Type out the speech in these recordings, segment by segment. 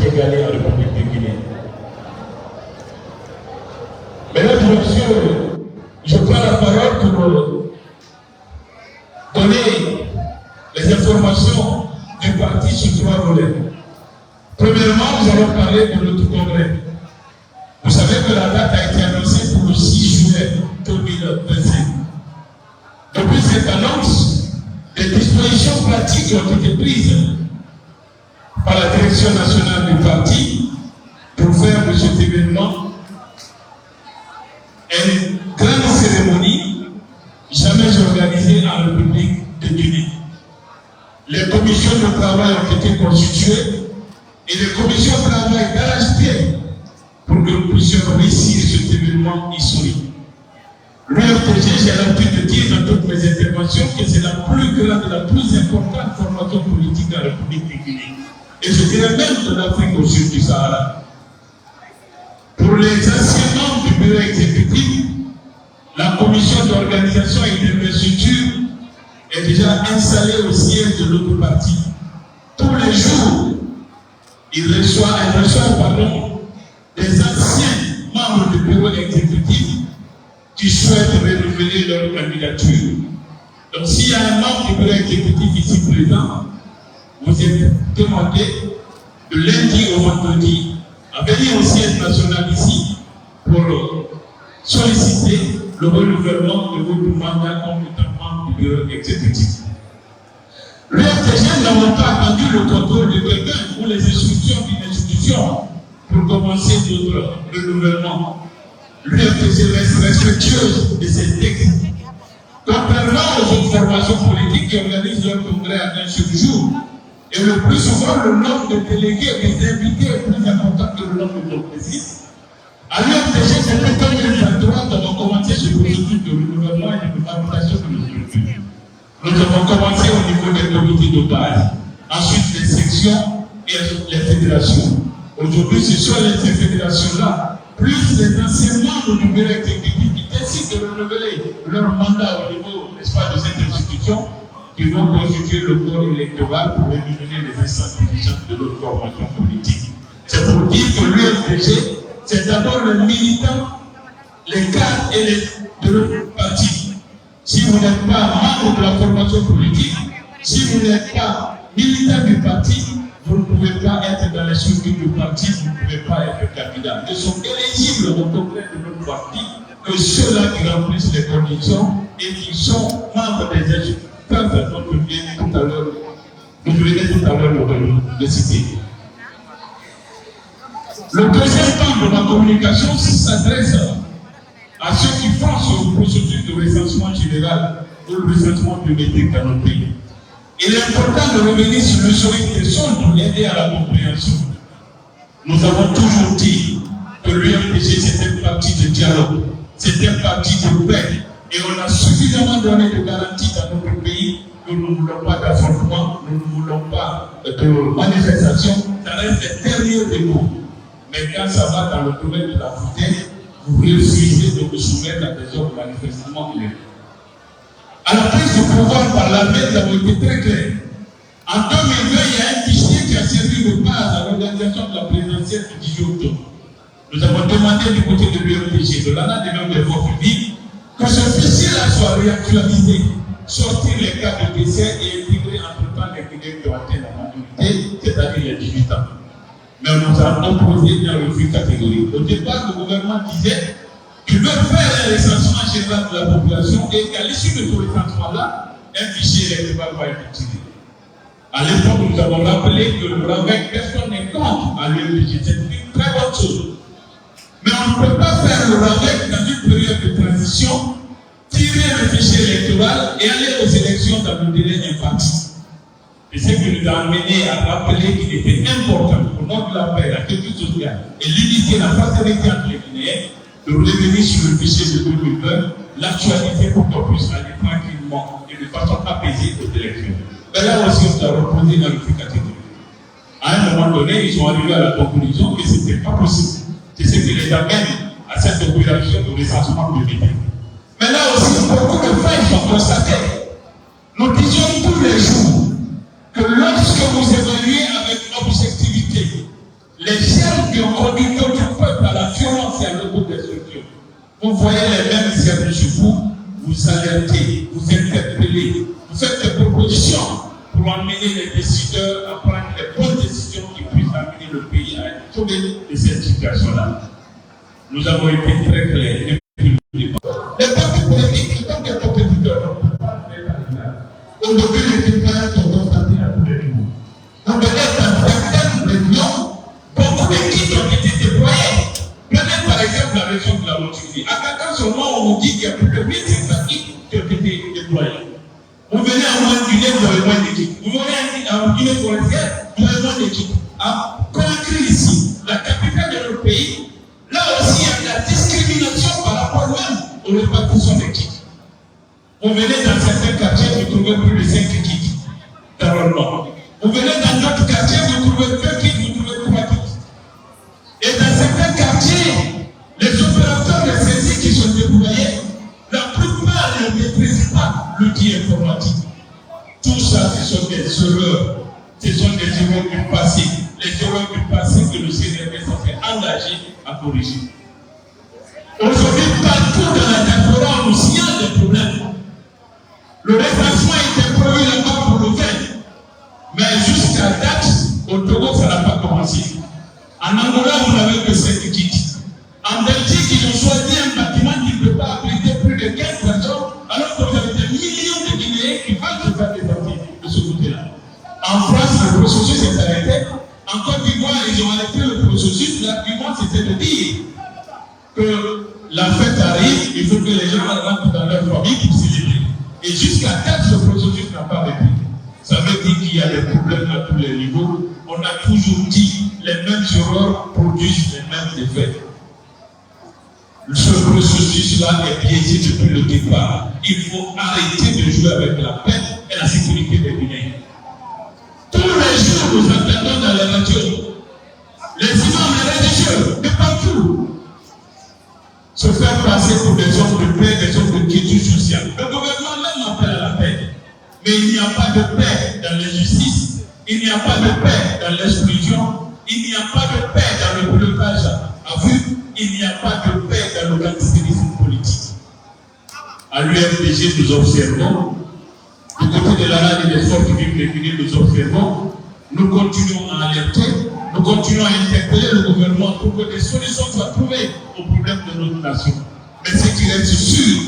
sénégalais en République de Guinée. Mesdames et messieurs, je prends la parole pour donner les informations du parti sur 3 volets. Premièrement, nous allons parler de notre congrès. Vous savez que la date a été annoncée pour le 6 juillet 2025. Depuis cette annonce, des dispositions pratiques ont été prises par la direction nationale du parti pour faire de cet événement une grande cérémonie jamais organisée en République de Guinée. Les commissions de travail ont été constituées et les commissions de travail d'arrache-pied pour que nous puissions réussir cet événement historique. L'UFDG, j'ai l'habitude de dire dans toutes mes interventions que c'est la plus grande et la plus importante formation politique de la République de Guinée. Et je dirais même de l'Afrique au sud du Sahara. Pour les anciens membres du bureau exécutif, la commission d'organisation et d'investiture est déjà installée au siège de notre parti. Tous les jours, elle reçoit des anciens membres du bureau exécutif qui souhaitent renouveler leur candidature. Donc s'il y a un membre du bureau exécutif ici présent, vous êtes demandé de lundi au vendredi à venir au siège national ici pour solliciter le renouvellement de votre mandat comme membre du bureau exécutif. L'UFDG n'avons pas attendu le contrôle de quelqu'un ou les instructions d'une institution pour commencer notre renouvellement. L'UFDG reste respectueuse de ces textes. Contrairement aux autres formations politiques qui organisent leur congrès à un seul jour, et le plus souvent, le nombre de délégués et des invités est plus important que le nombre de présidents. À l'UFDG, c'est depuis 2023 nous avons commencé ce processus de renouvellement et de validation de nos structures. Nous avons commencé au niveau des comités de base, ensuite les sections et les fédérations. Aujourd'hui, ce sont ces fédérations-là, plus les anciens membres du bureau exécutif qui décident de renouveler leur mandat au niveau, n'est-ce pas, de cette institution, qui vont constituer le corps électoral pour éliminer les instances dirigeantes de notre formation politique. C'est pour dire que l'UFDG, c'est d'abord les militants, les cadres et de notre parti. Si vous n'êtes pas membre de la formation politique, si vous n'êtes pas militant du parti, vous ne pouvez pas être dans les structures du parti, vous ne pouvez pas être candidat. Ils sont éligibles au congrès de notre parti que ceux-là qui remplissent les conditions et qui sont membres des institutions. Quand vous venez tout à l'heure de citer. Le deuxième temps de la communication s'adresse à ceux qui font ce processus de recensement général ou le recensement biométrique dans notre pays. Il est important de revenir sur le historique des sons pour aider à la compréhension. Nous avons toujours dit que l'UFDG c'était un parti de dialogue, c'était un parti de paix. Et on a suffisamment donné de garanties dans notre pays que nous ne voulons pas d'affrontement, nous ne voulons pas de manifestation. Ça reste les derniers démos. Mais quand ça va dans le domaine de la foutaise, vous refusez de vous soumettre à des ordres manifestement illégaux. À la prise de pouvoir par l'armée, nous avons été très clairs. En 2020, il y a un fichier qui a servi de base à l'organisation de la présidentielle du 18 octobre. Nous avons demandé du côté de l'UFDG, de l'ANA des membres des forces publiques, que ce fichier-là soit réactualisé, sortir les cas de décès et intégrer entre-temps les Guinéens qui ont atteint la majorité, c'est-à-dire les 18 ans. Mais on nous a opposé un refus catégorique. Au départ, le gouvernement disait qu'il veut faire un recensement général de la population et qu'à l'issue de ce recensement-là, un fichier électoral va être utilisé. À l'époque, nous avons rappelé que le RAVEC, personne n'est contre à l'UFDG. C'est une très bonne chose. Mais on ne peut pas faire le RAVEC dans une période de transition, tirer le fichier électoral et aller aux élections dans le délai imparti. Et ce qui nous a amené à rappeler qu'il était important, au nom de la paix, la culture sociale et l'unité, la fraternité entre les Guinéens, de revenir sur le fichier de 2020, l'actualiser pour qu'on puisse aller tranquillement et de façon apaisée aux élections. Mais là aussi, on a reposé dans le refus catégorique. À un moment donné, ils sont arrivés à la conclusion que ce n'était pas possible. C'est ce qui les amène à cette opération de recensement biométrique. Mais là aussi, beaucoup de faits sont constatés. Nous disions tous les jours que lorsque vous évaluez avec objectivité les chaînes qui ont conduit notre peuple à la violence et à l'autodestruction. Vous voyez les mêmes cernes chez vous, vous alertez, vous interpellez, vous faites des propositions pour amener les décideurs à prendre les bonnes décisions qui puissent amener le pays à sauver de cette situation-là. Nous avons été très clairs depuis le départ. Les partis politiques, comme des compétiteurs, aujourd'hui, les citoyens sont constatés à tous les niveaux. On peut être dans certaines régions, beaucoup d'équipes ont été déployées. Prenez par exemple la région de la Montérégie. À Kaka seulement, on nous dit qu'il y a plus de 1500 équipes qui ont été déployées. Vous venez à Guinée, vous avez moins d'équipes. Vous venez à Guinée forestière, vous avez moins d'équipes. À Conakry ici, la capitale de notre pays, là aussi il y a de la discrimination par rapport même aux répartitions d'équipes. Vous venez dans certains quartiers, vous trouvez plus de 5 équipes d'enrôlement. Vous venez dans d'autres quartiers, vous trouvez 2 kits, vous trouvez 3 kits. Et dans certains quartiers, les opérateurs de saisie qui sont déployés, la plupart ne maîtrisent pas l'outil informatique. Tout ça, ce sont des erreurs. Ce sont des erreurs du passé. Les erreurs du passé que le CNRD s'est engagé à corriger. Aujourd'hui, partout dans la diaspora, on nous signale des problèmes. Le recensement était prévu là-bas pour le 20. Mais jusqu'à date, au Togo, ça n'a pas commencé. En Angola, vous n'avez que 5 kits. En Belgique, ils ont choisi un bâtiment qui ne peut pas abriter plus de 15 personnes, alors que vous avez des millions de Guinéens qui veulent se faire des activités de ce côté-là. En France, le processus est arrêté. En Côte d'Ivoire, ils ont arrêté le processus. L'argument, c'était de dire que la fête arrive, il faut que les gens rentrent dans leur famille pour célébrer. Et jusqu'à date, ce processus n'a pas repris. Ça veut dire qu'il y a des problèmes à tous les niveaux. On a toujours dit les mêmes erreurs produisent les mêmes effets. Ce processus-là est biaisé depuis le départ. Il faut arrêter de jouer avec la paix et la sécurité des Guinéens. Tous les jours, nous entendons dans les radios les imams religieux de partout se faire passer pour des hommes de paix, des hommes de quiétude sociale. Le gouvernement même appelle à la paix. Mais il n'y a pas de paix dans l'injustice, il n'y a pas de paix dans l'exclusion, il n'y a pas de paix dans le blocage à vue, il n'y a pas de paix dans l'organisation politique. À l'UFDG, nous observons, du côté de la rade et des forces vives de Guinée, nous observons, nous continuons à alerter, nous continuons à interpeller le gouvernement pour que des solutions soient trouvées aux problèmes de notre nation. Mais ce qui reste sûr,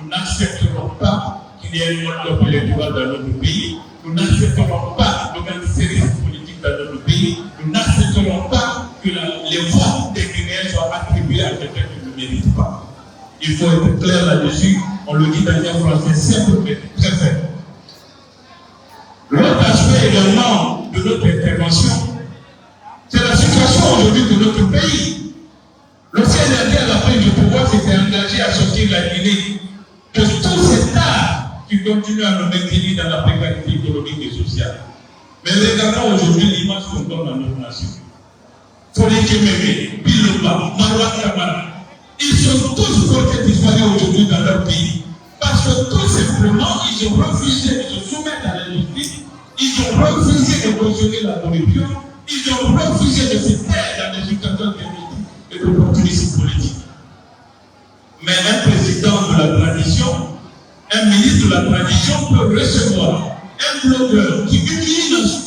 nous n'accepterons pas qu'il y ait une monopole électoral dans notre pays. Nous n'accepterons pas l'organisation politique dans notre pays. Nous n'accepterons pas que les voix des Guinéens soient attribuées à quelqu'un qui ne mérite pas. Il faut être clair là-dessus. On le dit dans un français simple mais très faible. L'autre aspect également de notre intervention, c'est la situation aujourd'hui de notre pays. Le CNRD à la fin du pouvoir s'était engagé à sortir la Guinée de tous ces tas qui continuent à nous maintenir dans la précarité économique et sociale. Mais regardons aujourd'hui l'image qu'on donne à notre nation. Folie Kememe, Biloba, Marwa Kamara, ils sont tous portés disparus aujourd'hui dans leur pays. Parce que tout simplement, ils ont refusé de se soumettre à la justice, ils ont refusé de cautionner la corruption, ils ont refusé de se taire dans les situations et de l'opportunisme politique. Mais un président de la transition, un ministre de la transition peut recevoir un blogueur qui humilie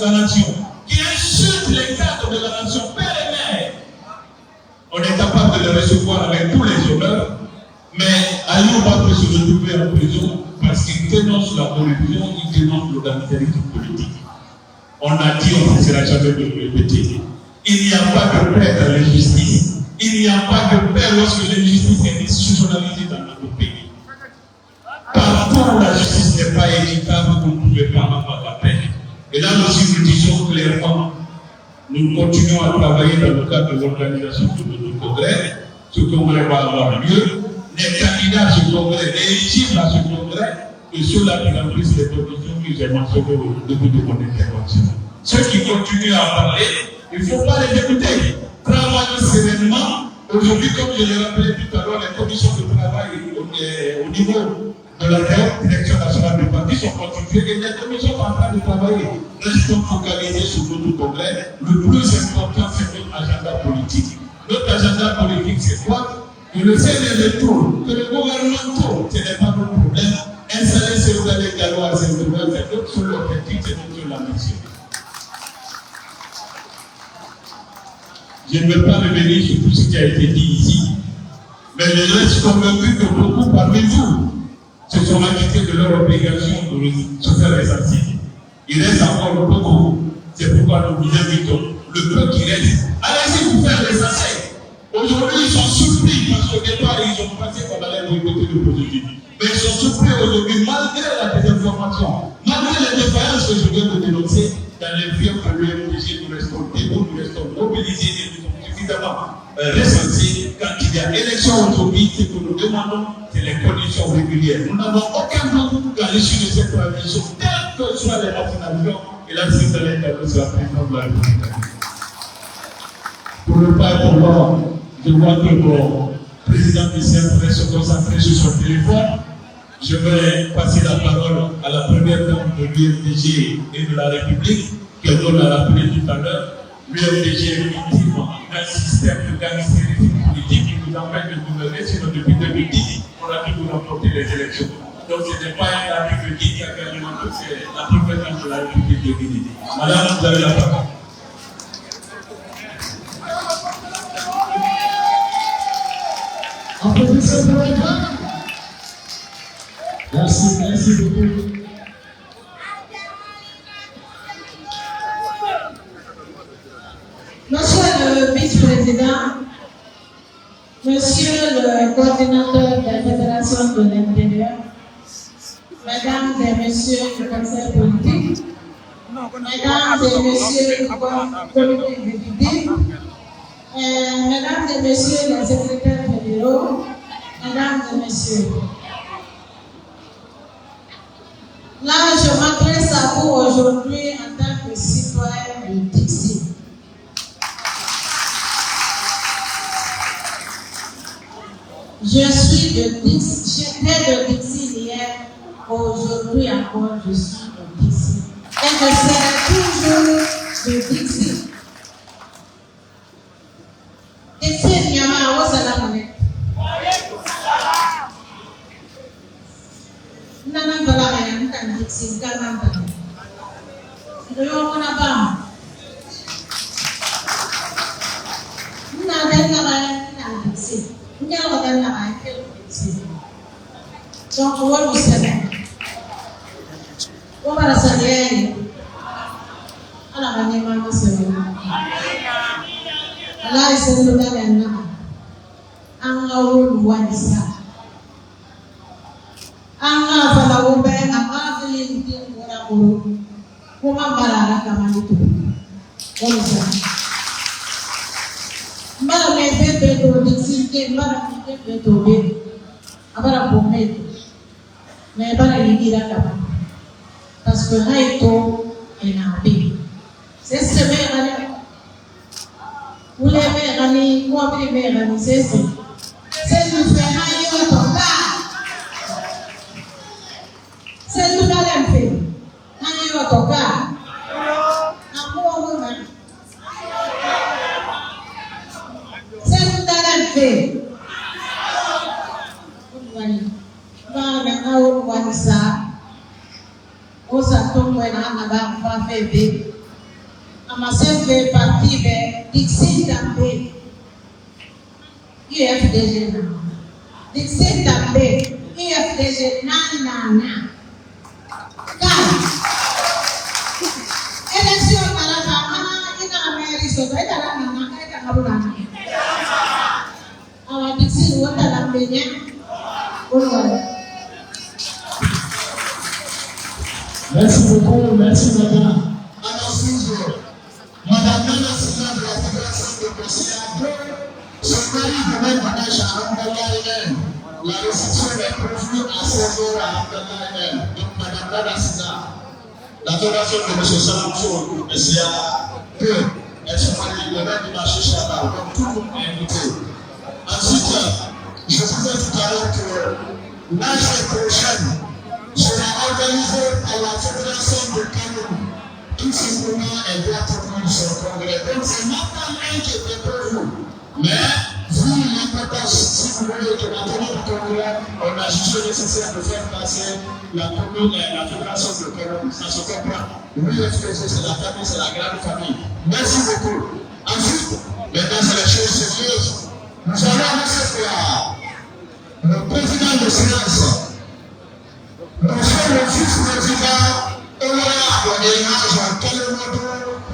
la nation, qui insulte les cadres de la nation, père et mère. On est capable de le recevoir avec tous les honneurs, mais Ayouba peut se retrouver en prison parce qu'il dénonce la corruption, il dénonce l'organisation politique. On a dit, on ne sera jamais de le répéter. Il n'y a pas de paix dans l'injustice. Il n'y a pas de paix lorsque l'injustice est institutionnalisée dans notre pays. Partout où la justice n'est pas équitable, vous ne pouvez pas avoir la paix. Et là aussi, nous disons clairement, nous continuons à travailler dans le cadre de l'organisation de notre congrès. Ce congrès va avoir lieu. Les candidats à ce congrès, les éligibles à ce congrès, et ceux-là qui remplissent les conditions que j'ai mentionnées au début de mon intervention. Ceux qui continuent à parler, il ne faut pas les écouter. Travaillons sereinement. Aujourd'hui, comme je l'ai rappelé tout à l'heure, les commissions de travail au niveau de la direction nationale du parti sont constituées et les commissions sont en train de travailler. Restons focalisés sur notre congrès. Le plus important, c'est notre agenda c'est quoi? Que le CNL tourne, que le gouvernement tourne, ce n'est pas notre problème. Installer ces les gallois, c'est d'autres sur l'objectif, c'est d'autres sur la mission. Je ne veux pas revenir sur tout ce qui a été dit ici, mais je reste convaincu que beaucoup parmi vous se sont acquittés de leur obligation de se faire ressarcir. Il reste encore beaucoup. C'est pourquoi nous vous invitons. Le peu qui reste, allez-y vous faire ressarcir. Aujourd'hui, ils sont surpris parce qu'au départ, ils ont pensé qu'on allait boycotter le processus. Mais ils sont surpris aujourd'hui, malgré la désinformation, malgré les défaillances que je viens de dénoncer, dans les vieux que l'UMDG, nous restons debout, nous restons mobilisés et nous sommes suffisamment recensés. Quand il y a élection aujourd'hui, ce que nous demandons, c'est les conditions régulières. Nous n'avons aucun doute qu'à l'issue de cette transition, quelles que soient les vaccinations, et la suite de l'État sera présidente de la République. Pour ne pas être long, je vois que mon président Michel pourrait se concentrer sur son téléphone. Je vais passer la parole à la première dame de l'UMDG et de la République, qu'elle donne à rappeler tout à l'heure. L'UMDG est victime d'un système de gangsterisme politique qui nous empêche de gouverner, sinon depuis 2010, on a toujours remporté les élections. Donc ce n'est pas l'article 10 qui a gagné l'entrée, c'est la première dame de la République de Guinée. Madame, vous avez la parole. Applaudissez pour la femme. Merci beaucoup. Monsieur le vice-président, monsieur le coordinateur de la Fédération de l'Intérieur, mesdames et messieurs du conseil politique, mesdames et messieurs du comité exécutif, mesdames et messieurs les secrétaires fédéraux, mesdames et messieurs. Là, je m'adresse à vous aujourd'hui en tant que citoyen de Dixie. Je suis de Dixie, j'étais de Dixie hier, aujourd'hui encore je suis de Dixie. Et je serai toujours de Dixie. Dixie, Nyama, Osalamane. Nana Balaya, Nana Dixie, Ghana. Do you want to bomb? Nana Dixie. Donc, on va le saluer. On va la saluer. Alors, on est vraiment salué. Allah est salué dans les noms. Allah est le roi de ça. Allah va la ouvrir. Allah va les dire pour la cour. Comment va la camarade? On le salue. Mara me bebe to dixie mara me bebe to be abara pomé mais bara ligira kaba parce que haito est nabi c'est ce mère ou les mères moi mes mères c'est nous fait hayo toka c'est nous la fait hayo toka amour man fait. Bana au wanisa. Osa tombe na ba fa fait. Amase fait partie de Dixie També. UFDG na. Dixie També. UFDG na. Kan. Élection malaka ina mairie so ita na ita kabulana. Alors, Dixie, nous avons la première. Merci beaucoup, merci madame. Alors, toujours, madame la présidente de la Fédération de Conseil, son mari devait donner à Abdallah. La réception est prévue à 16h à Abdallah. Donc, madame la présidente, la Fédération de M. Salamso, que elle se marie le même marché Chabal. Donc, tout le monde est invité. Ensuite, je disais tout à l'heure que l'année prochaine sera organisée par la Fédération de Cameroun. Tout simplement, elle doit prendre son congrès. Donc, c'est maintenant un qui était pour vous. Mais, vous l'importance, si vous voulez, que la tenue du Congo, on a jugé nécessaire de faire passer la fédération de Congo. Ça se comprend. Oui, c'est la famille, c'est la grande famille. Merci beaucoup. Ensuite, maintenant, c'est les choses sérieuses. Nous allons annoncer le président de séance. Nous sommes le vice-président honorable et l'âge Kelemodo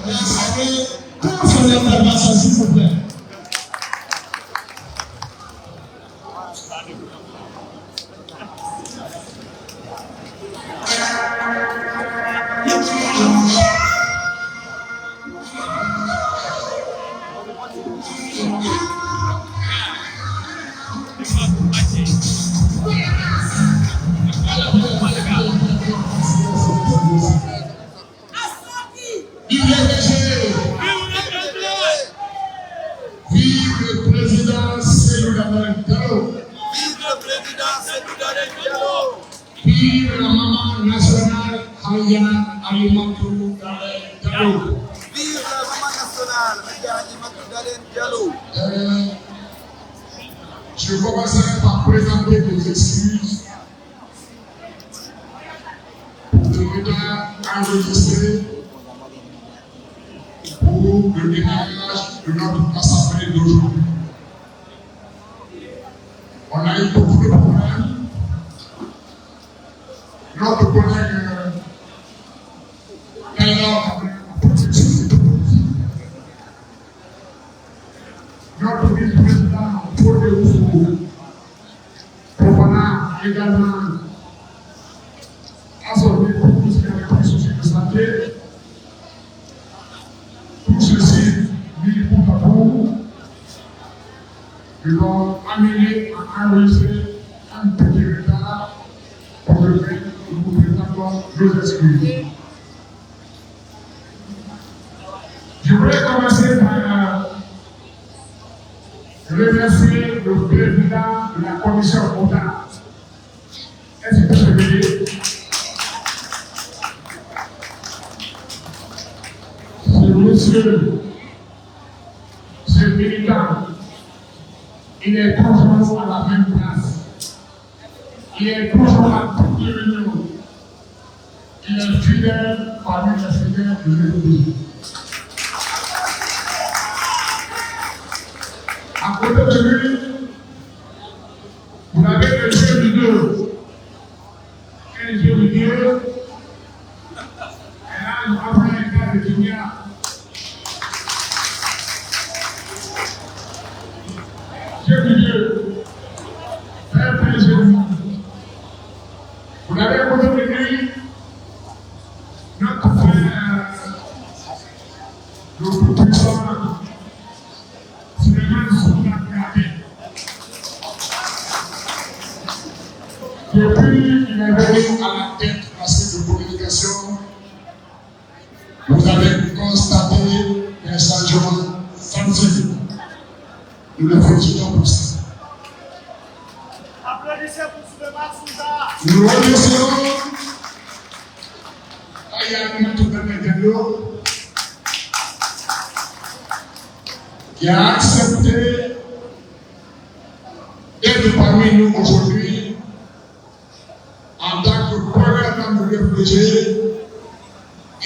Nassani pour son intervention, s'il vous plaît. Vive le président Cellou Dalein Diallo. Vive la maman nationale Aya Alimatou Dalein Diallo. Vive la maman nationale Aya Alimatou Dalein Diallo. Je commencerai par présenter des excuses pour le retard enregistré pour le démarrage de notre assemblée d'aujourd'hui. On a eu beaucoup de problèmes. Notre collègue notre vice-président Paul de Ousou, Popana également assorti pour tout ce qui est les soucis de santé. Tout ceci, mis pour tabou, ils vont amener à enregistrer un petit retard pour lequel nous présentons nos excuses. Je voulais commencer par remercier le président de la commission comptable. Est-ce que vous voyez? Monsieur, ce militant, il est toujours à la même place. Il est toujours à toutes les réunions. Il est fidèle parmi les fidèles de l'Église. À côté de lui, vous avez le jeu de Dieu. Un jeu de Dieu. Et là, nous avons un cas de lumière. Jeu de Dieu. Très très joli. Vous avez à côté de lui notre frère, le plus puissant. Depuis qu'il est venu à la tête de la cellule de communication, vous avez constaté un changement sensible. Nous le félicitons pour ça. Applaudissez pour Souleymane Souza. Nous remercions Aya Alimatou Dalein Diallo qui a accepté d'être parmi nous aujourd'hui en tant que programme de réfugiés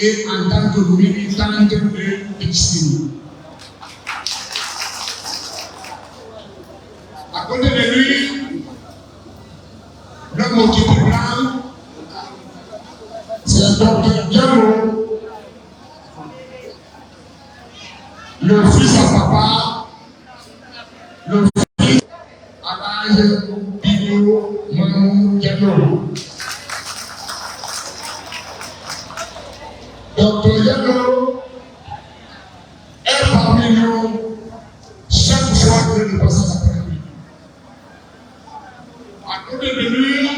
et en tant que militante de Pixini. À côté de lui, le motif blanc, c'est Dr Diallo, le fils à papa, le fils à l'âge Bino Mamou Diallo. Dr Diallo est parmi nous chaque fois que nous passons après lui. À côté de lui,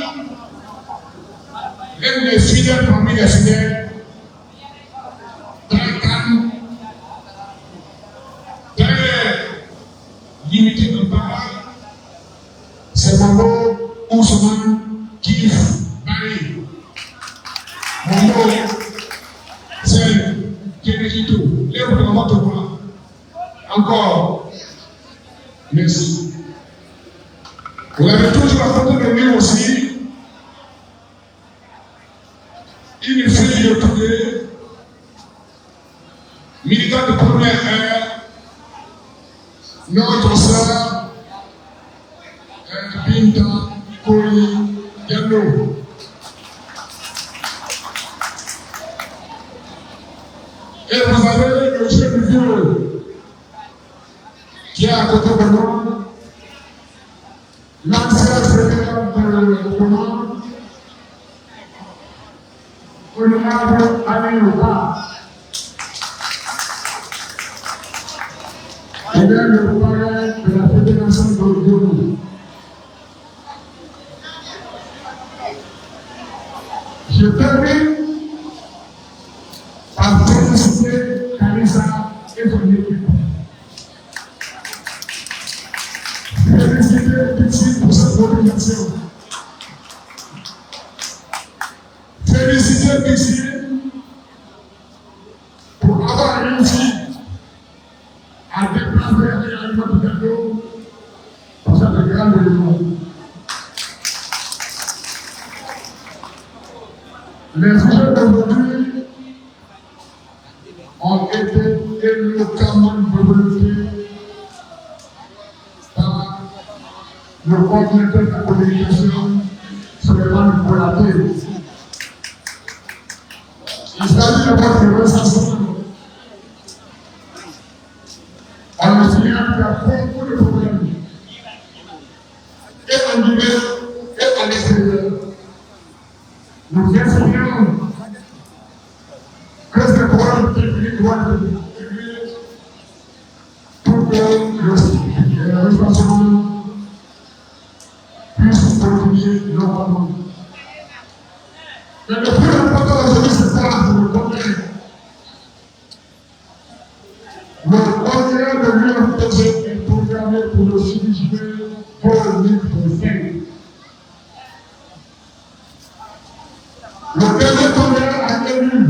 l'un des fidèles parmi les fidèles, très calme, très limité de parole, c'est Maman Ousmane Kif Barry. Maman, c'est Kénékito, les autres de votre voix. Encore, merci. Vous avez toujours à côté de lui aussi une fille de prière, militante de première heure, notre sœur Binta Koli Diallo. Et vous avez le jeune vieux qui est à côté de moi, l'ancien secrétaire de commande, honorable Alain Loupa. Il est le parrain de la Fédération de l'Odio. Je termine par féliciter Kalisa et son équipe. Féliciter Pixie pour cette mobilisation. Féliciter Pixie pour avoir réussi à déplacer un autre cadeau pour cette grande réunion. Les jeunes d'aujourd'hui ont été éloquemment développés par le coordinateur de la communication Suleiman Kolaté. Il s'agit de votre recensement. On me signale qu'il y a beaucoup de problèmes, et en hiver, et à l'extérieur. Nous espérons que ce programme technique doit être distribué pour que le recensement puisse continuer normalement. Mais le plus important aujourd'hui, c'est ça, c'est le congrès. Le congrès de l'UFPG est programmé pour le 6 juillet 2025. Le dernier congrès a élu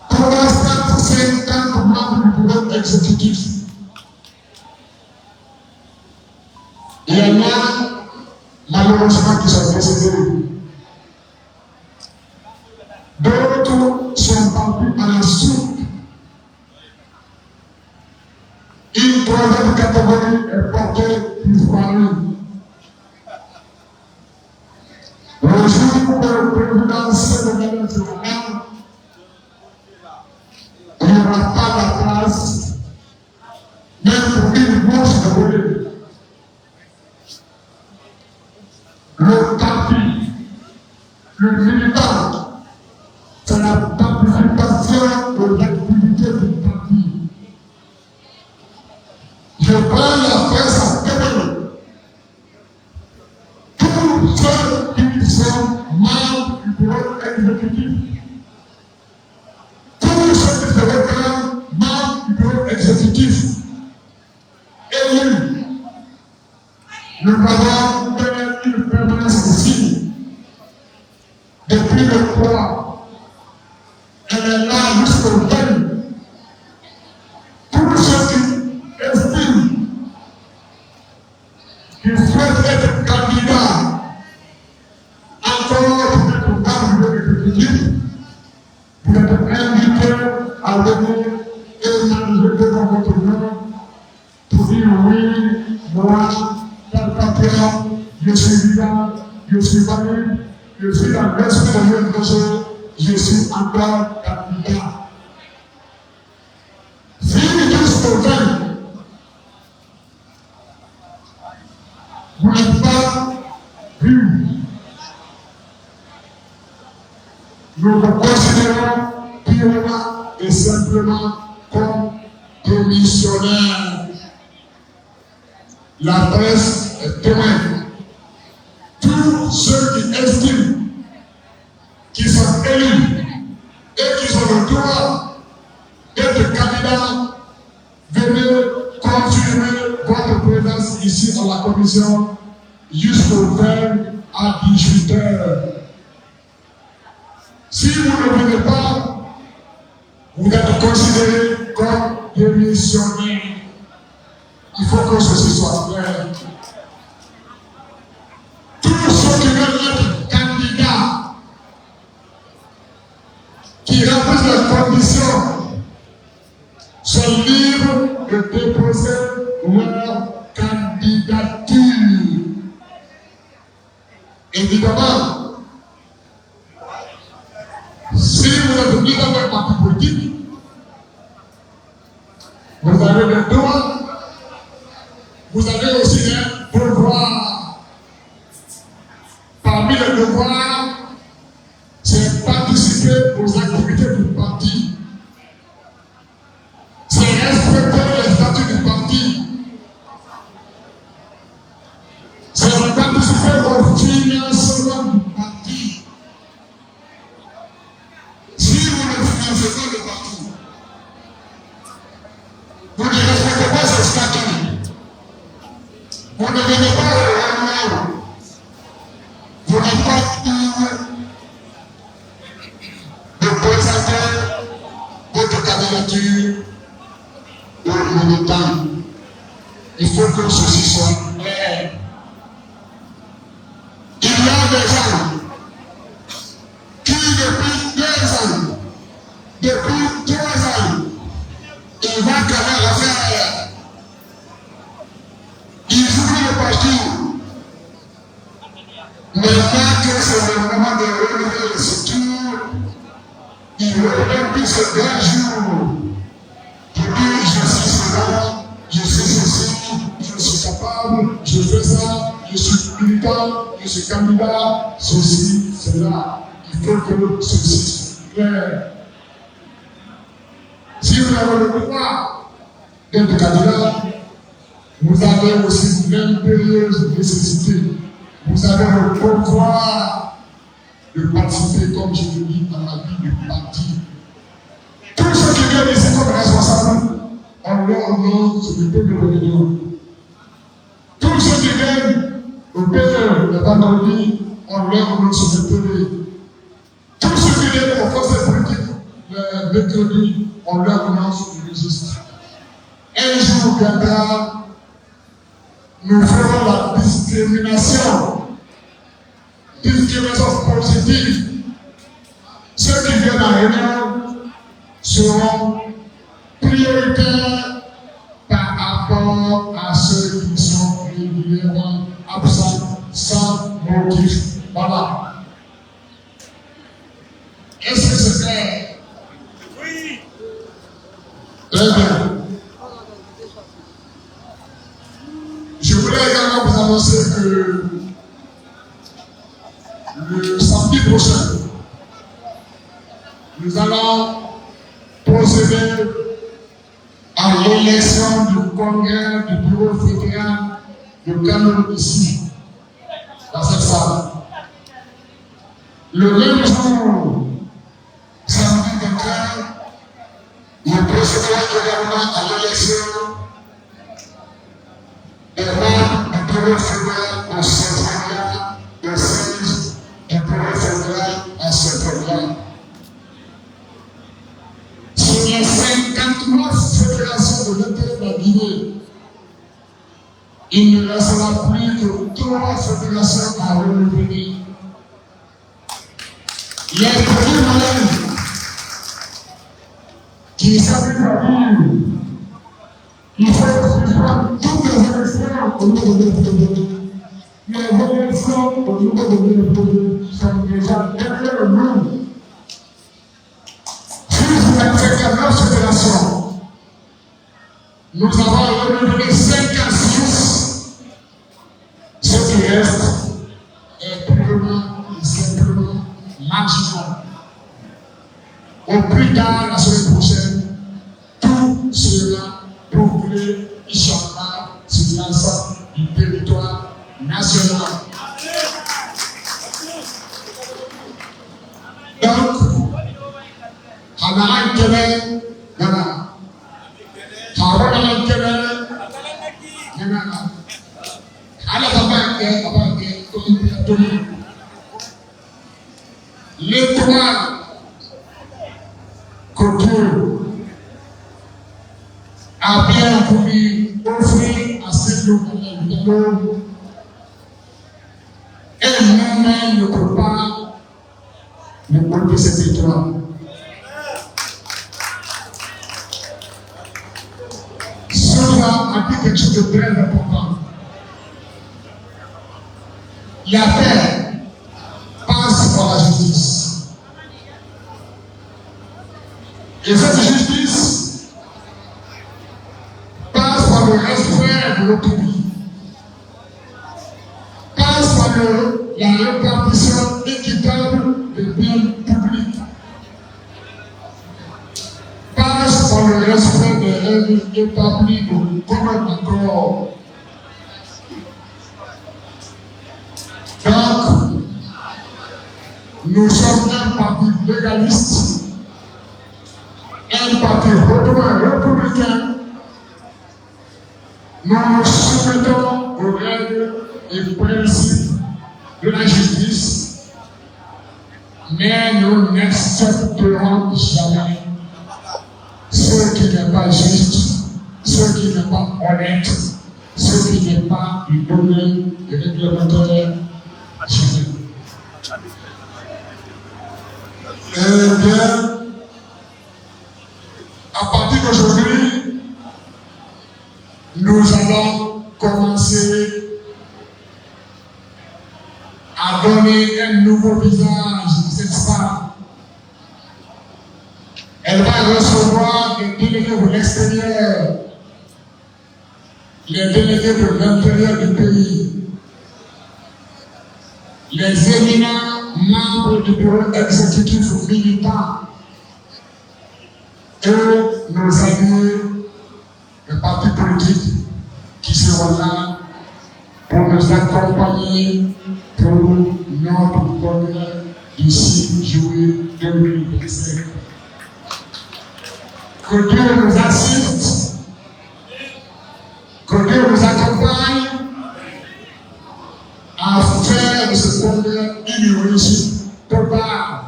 350 membres du bureau exécutif. Il y en a malheureusement qui sont décédés. D'autres sont partis à la suite. Une troisième catégorie est portée disparue. Le jour où le président sénégalais sera là, il n'y aura pas la place, même pour une bouche de voler. Le parti, le militant, c'est la participation aux activités du parti. Je prends la presse à témoigner. Tous ceux qui sont membres du bureau exécutif, tous ceux qui se réclament membres du bureau exécutif, élus, nous avons fait une permanence ici depuis le 3. Elle est là jusqu'au 20. Tous ceux qui estiment qu'ils souhaitent être candidats encore pour être membre de l'exécutif, vous êtes invités à venir et manger devant votre nom pour dire oui, moi, je suis vivant, je suis valide, je suis dans l'esprit de Dieu projet, je suis encore candidat. Si jusqu'au 20, vous n'êtes pas vu, nous vous considérons purement et simplement comme démissionnaires. La presse est témoin. Tous ceux qui estiment qu'ils sont élus et qui ont le droit d'être candidats, venez confirmer votre présence ici à la commission jusqu'au 20 à 18h. Si vous ne venez pas, vous êtes considérés comme démissionnaires. Il faut que ceci soit clair. sont libres de déposer leur candidature. Évidemment, si vous êtes mis dans un parti politique, vous avez le droit, vous avez aussi un devoir. Parmi les devoirs, c'est participer aux activités du parti. C'est respecter les statuts du parti. C'est participer au financement du parti. Si vous ne financez pas le parti, vous ne respectez pas ses statuts. Vous ne venez pas au réunion. Vous n'êtes pas libre de présenter votre candidature aux militants. Il faut que ceci soit clair. Il y a des gens qui, depuis 2 ans, depuis 3 ans, ils vont connaître l'affaire. Ils ouvrent le parti. Maintenant que c'est le moment de renouveler les structures, ils reviennent plus ce 2 jours. Pour dire je suis cela, je suis ceci, je suis capable, je fais ça, je suis militant, je suis candidat, ceci, cela. Il faut que ceci soit clair. Si vous avez le pouvoir d'être candidat, vous avez aussi l'impérieuse nécessité. Vous avez le pouvoir de participer, comme je le dis, dans la vie du parti. Tous ceux qui viennent ici comme responsables, on leur nom sur le peuple de l'Union. Tous ceux qui viennent au PE, le vendredi, on leur nom sur le PE. Tous ceux qui viennent au conseil politique, le mercredi, on leur nom sur le registre. Un jour viendra, nous ferons la discrimination positive. Ceux qui viennent à réunion seront prioritaires par rapport à ceux qui sont régulièrement absents sans motif. Voilà. Est-ce que c'est clair? Oui. Très bien. Je voulais également vous annoncer que le samedi prochain, nous allons procéder à l'élection du congrès du bureau fédéral de Cameroun ici, dans cette salle. Le même jour, samedi 24, nous procéderons également à l'élection des membres du bureau fédéral au secrétariat de siège du bureau fédéral à secrétariat. Sur les 59 fédérations de l'intérieur de la Guinée, il ne restera plus que 3 fédérations à renouveler. Les premiers malades qui s'appuient à dire il faut suspendre toutes les élections au niveau de l'Union. Les élections au niveau de l'Union sont déjà derrière nous. Si vous avez 49 fédérations, nous avons renouvelé 56. Ce qui reste est purement et simplement marginal. Au plus tard, la semaine prochaine, tout sera prouvé, Inch'Allah, sur l'ensemble du territoire national. Donc, Hanaran Kébé, Ghana. Haronan Kébé, Ghana. Alababanke, Abanke, Tony. L'étoile, Couture, a bien voulu offrir à ces locaux et nous-mêmes ne pouvons pas nous porter cette étoile. président a dit quelque chose de très important. La paix passe par la justice. Et cette justice passe par le respect de l'autorité, passe par la répartition équitable des biens publics, passe par le respect des règles établies de commun accord. Donc, nous sommes un parti légaliste, un parti hautement républicain. Nous nous soumettons aux règles et principes de la justice, mais nous n'accepterons jamais ce qui n'est pas juste, ce qui n'est pas honnête, ce qui n'est pas du domaine réglementaire. Eh bien, à partir d'aujourd'hui, nous allons commencer à donner un nouveau visage à cette femme. Elle va recevoir des délégués de l'extérieur, les délégués de l'intérieur du pays, les éminents membres du bureau exécutif militant et nos amis des partis politiques qui seront là pour nous accompagner pour notre congrès du 6 juillet 2025. Que Dieu nous assiste, que Dieu nous accompagne à faire de ce congrès une réussite totale.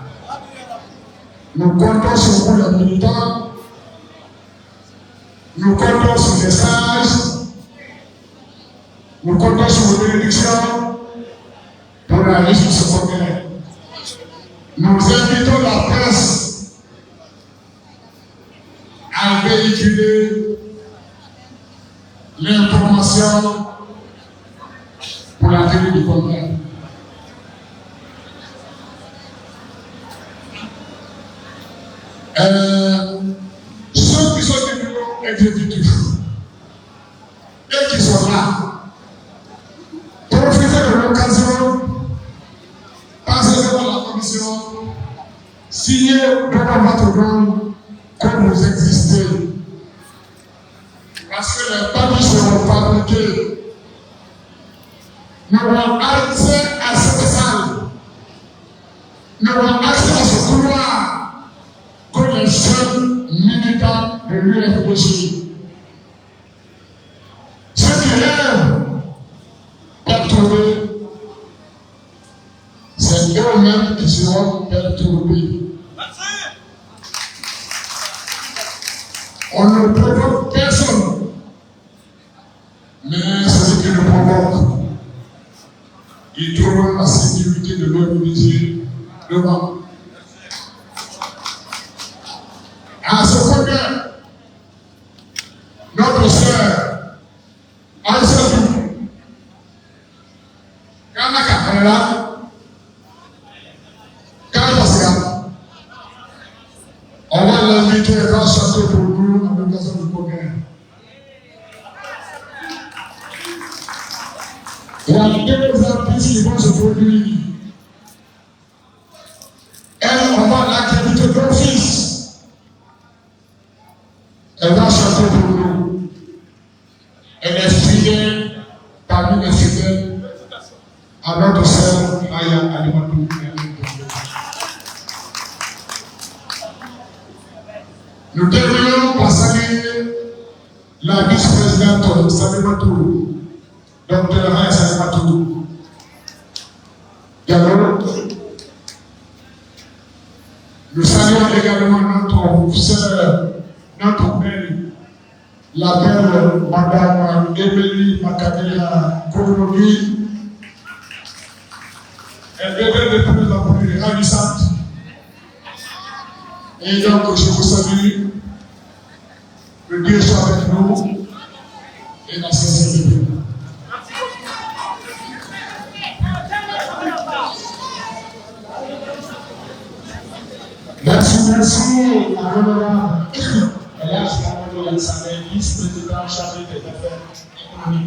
Nous comptons sur vous les militants, nous comptons sur les sages, nous comptons sur vos bénédictions pour la réussite de ce congrès. Nous invitons la presse à véhiculer l'information pour la tenue du congrès. Ceux qui sont des bureaux exécutifs et qui sont là, profitez de l'occasion, passez devant la commission, signez devant votre nom comme vous existez. Parce que les papiers seront fabriqués. Nous avons accès à cette salle. Nous avons accès à ce couloir comme les seuls militants de l'UFDG. Ceux qui rêvent perturbés, c'est eux-mêmes qui seront perturbés. On ne provoque personne, mais celui qui le provoque, il trouvera la sécurité de l'organisé devant. À ce congrès, notre sœur, Aïssatou, Kanaka Kala, Kanaka, on va l'inviter à chanter pour nous à l'occasion du congrès. Il y a deux artistes qui vont se produire. Elle, on va l'accréditer d'office. Elle va chanter pour nous. Elle est fidèle parmi les fidèles à notre sœur Aya Alimatou. Nous devrions pas saluer la vice-présidente Salimatou. Docteur Aya Salimatou. Diallo. Nous saluons également notre sœur, notre belle, la belle Madame Émilie Makadela Kourogi. Elle devait de plus en plus ravissante. Et donc, je vous salue. Le Dieu soit avec nous. et la société. Merci à l'honorable Elias Kamodo Yansame, vice-président chargé des affaires économiques.